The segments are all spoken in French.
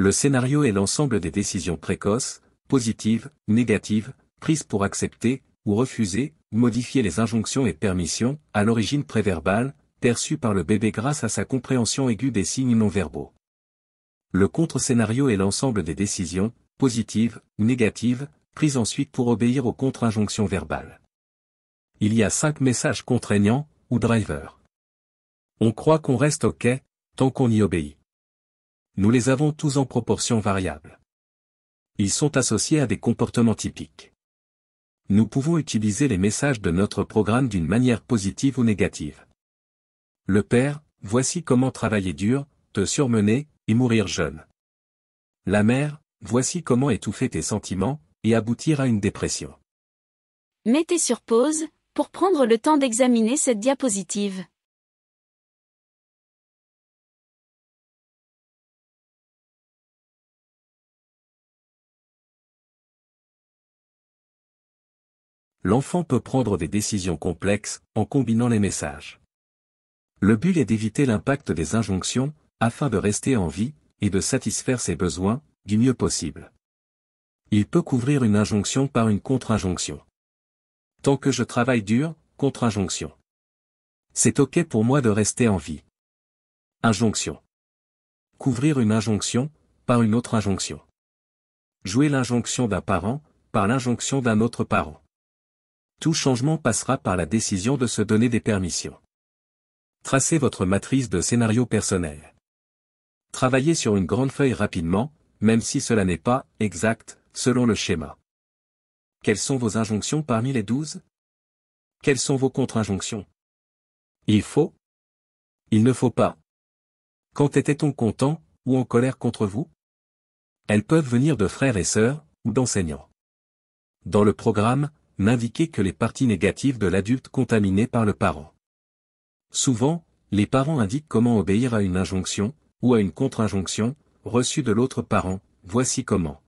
Le scénario est l'ensemble des décisions précoces, positives, négatives, prises pour accepter, ou refuser, ou modifier les injonctions et permissions, à l'origine préverbale, perçues par le bébé grâce à sa compréhension aiguë des signes non-verbaux. Le contre-scénario est l'ensemble des décisions, positives, ou négatives, prises ensuite pour obéir aux contre-injonctions verbales. Il y a 5 messages contraignants, ou drivers. On croit qu'on reste OK, tant qu'on y obéit. Nous les avons tous en proportion variable. Ils sont associés à des comportements typiques. Nous pouvons utiliser les messages de notre programme d'une manière positive ou négative. Le père, voici comment travailler dur, te surmener, et mourir jeune. La mère, voici comment étouffer tes sentiments, et aboutir à une dépression. Mettez sur pause, pour prendre le temps d'examiner cette diapositive. L'enfant peut prendre des décisions complexes, en combinant les messages. Le but est d'éviter l'impact des injonctions, afin de rester en vie, et de satisfaire ses besoins, du mieux possible. Il peut couvrir une injonction par une contre-injonction. Tant que je travaille dur, contre-injonction. C'est OK pour moi de rester en vie. Injonction. Couvrir une injonction, par une autre injonction. Jouer l'injonction d'un parent, par l'injonction d'un autre parent. Tout changement passera par la décision de se donner des permissions. Tracez votre matrice de scénario personnel. Travaillez sur une grande feuille rapidement, même si cela n'est pas exact, selon le schéma. Quelles sont vos injonctions parmi les 12? Quelles sont vos contre-injonctions? Il faut? Il ne faut pas. Quand était-on content, ou en colère contre vous? Elles peuvent venir de frères et sœurs, ou d'enseignants. Dans le programme, n'indiquez que les parties négatives de l'adulte contaminé par le parent. Souvent, les parents indiquent comment obéir à une injonction, ou à une contre-injonction, reçue de l'autre parent, voici comment.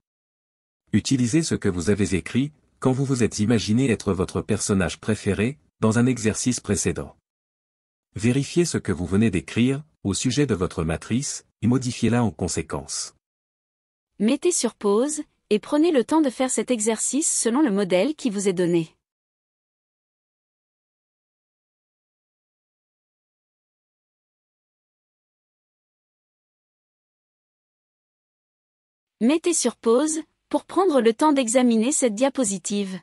Utilisez ce que vous avez écrit, quand vous vous êtes imaginé être votre personnage préféré, dans un exercice précédent. Vérifiez ce que vous venez d'écrire, au sujet de votre matrice, et modifiez-la en conséquence. Mettez sur pause, et prenez le temps de faire cet exercice selon le modèle qui vous est donné. Mettez sur pause, pour prendre le temps d'examiner cette diapositive.